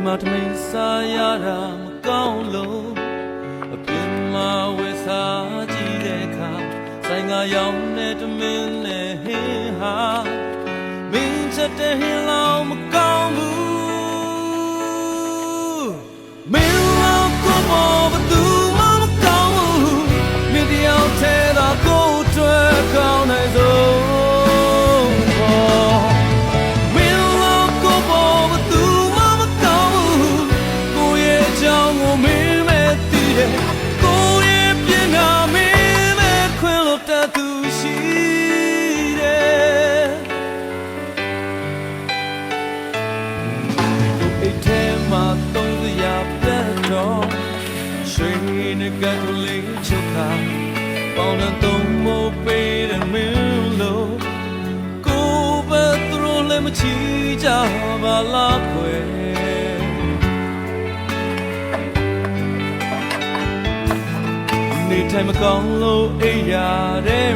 မှာထမင်းစားရတာမကောင်းလို့အပြင်မှာဝယ်စားကြည့်တဲ့အခါဆိုင်ကရောင်းတဲ့ထမင်းနဲ့ဟင်းဟာမင်းချက်တဲ့ဟင်းလောင်မကောင်းဘူးမင်းလောင်ကိုပေါ်ဘသူမှမကောင်းဘူးမင်းတယောက်ထဲသာကိုယ်တွေ့ကောင်းနိုင်စို့ကလေးချုပ်ခါပေါင်းတော့မိုးပေးတဲ့မင်းလို့ကိုပဲသူတို့လည်းမချီကြပါလားခွေနေထိုင်မကောင်းလို့အိပ်ရတဲ့